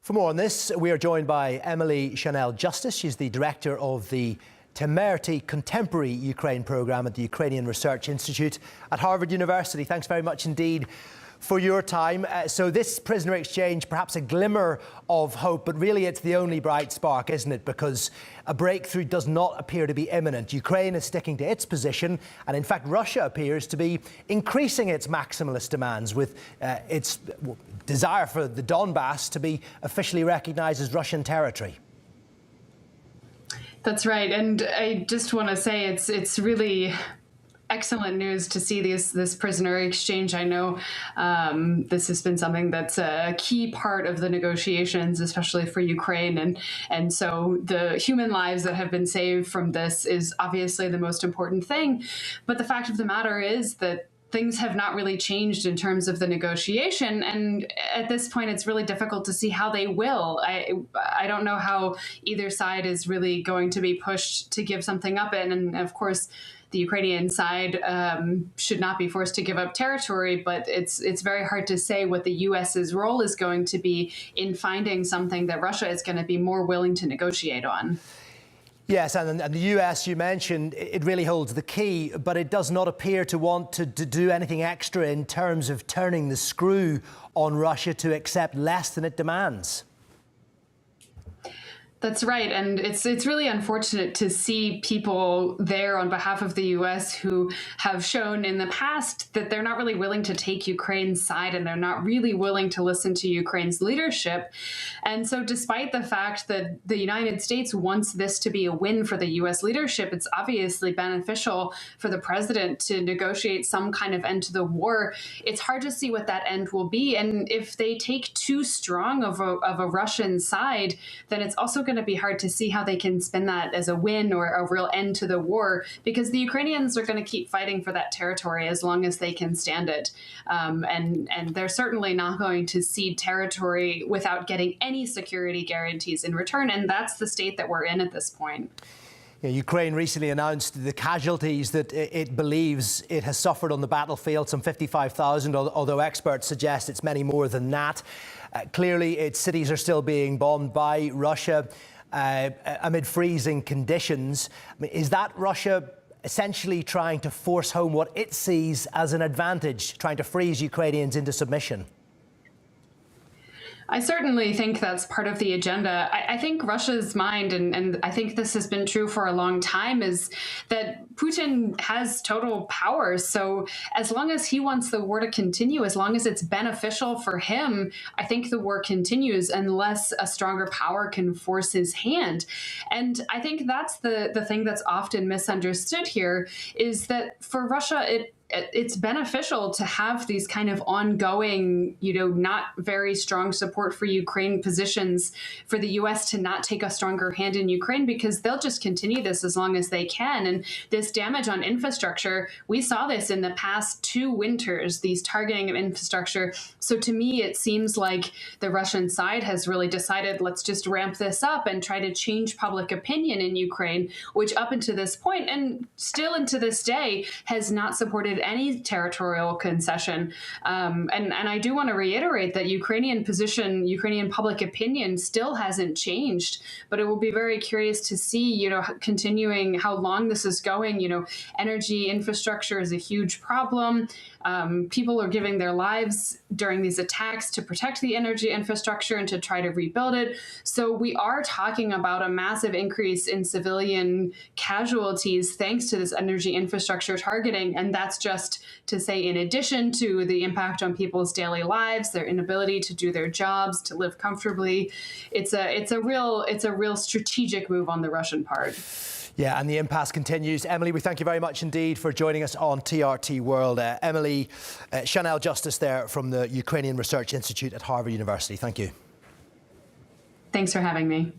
For more on this, we are joined by Emily Channell-Justice. She's the director of the Temerty Contemporary Ukraine programme at the Ukrainian Research Institute at Harvard University. Thanks very much indeed for your time. So this prisoner exchange, perhaps a glimmer of hope, but really it's the only bright spark, isn't it? Because a breakthrough does not appear to be imminent. Ukraine is sticking to its position, and in fact Russia appears to be increasing its maximalist demands with its desire for the Donbass to be officially recognised as Russian territory. That's right, and I just want to say it's really excellent news to see this prisoner exchange. I know this has been something that's a key part of the negotiations, especially for Ukraine, and so the human lives that have been saved from this is obviously the most important thing. But the fact of the matter is that things have not really changed in terms of the negotiation, and at this point it's really difficult to see how they will. I don't know how either side is really going to be pushed to give something up, and of course the Ukrainian side should not be forced to give up territory, but it's very hard to say what the US's role is going to be in finding something that Russia is going to be more willing to negotiate on. Yes, and the US, you mentioned, it really holds the key, but it does not appear to want to do anything extra in terms of turning the screw on Russia to accept less than it demands. That's right, and it's really unfortunate to see people there on behalf of the U.S. who have shown in the past that they're not really willing to take Ukraine's side, and they're not really willing to listen to Ukraine's leadership. And so despite the fact that the United States wants this to be a win for the U.S. leadership, it's obviously beneficial for the president to negotiate some kind of end to the war. It's hard to see what that end will be, and if they take too strong of a Russian side, then it's also going to be hard to see how they can spin that as a win or a real end to the war, because the Ukrainians are going to keep fighting for that territory as long as they can stand it. And they're certainly not going to cede territory without getting any security guarantees in return. And that's the state that we're in at this point. Yeah, Ukraine recently announced the casualties that it believes it has suffered on the battlefield, some 55,000, although experts suggest it's many more than that. Clearly, its cities are still being bombed by Russia amid freezing conditions. I mean, is that Russia essentially trying to force home what it sees as an advantage, trying to freeze Ukrainians into submission? I certainly think that's part of the agenda. I think Russia's mind, and I think this has been true for a long time, is that Putin has total power. So as long as he wants the war to continue, as long as it's beneficial for him, I think the war continues unless a stronger power can force his hand. And I think that's the thing that's often misunderstood here, is that for Russia, it's beneficial to have these kind of ongoing, not very strong support for Ukraine positions for the U.S. to not take a stronger hand in Ukraine, because they'll just continue this as long as they can. And this damage on infrastructure, we saw this in the past 2 winters, these targeting of infrastructure. So to me, it seems like the Russian side has really decided, let's just ramp this up and try to change public opinion in Ukraine, which up until this point and still into this day has not supported any territorial concession. And I do want to reiterate that Ukrainian public opinion still hasn't changed, but it will be very curious to see, continuing how long this is going. Energy infrastructure is a huge problem. People are giving their lives during these attacks to protect the energy infrastructure and to try to rebuild it. So we are talking about a massive increase in civilian casualties thanks to this energy infrastructure targeting. And that's just to say, in addition to the impact on people's daily lives, their inability to do their jobs, to live comfortably, it's a real strategic move on the Russian part. Yeah, and the impasse continues. Emily, we thank you very much indeed for joining us on TRT World. Emily Channell-Justice there from the Ukrainian Research Institute at Harvard University. Thank you. Thanks for having me.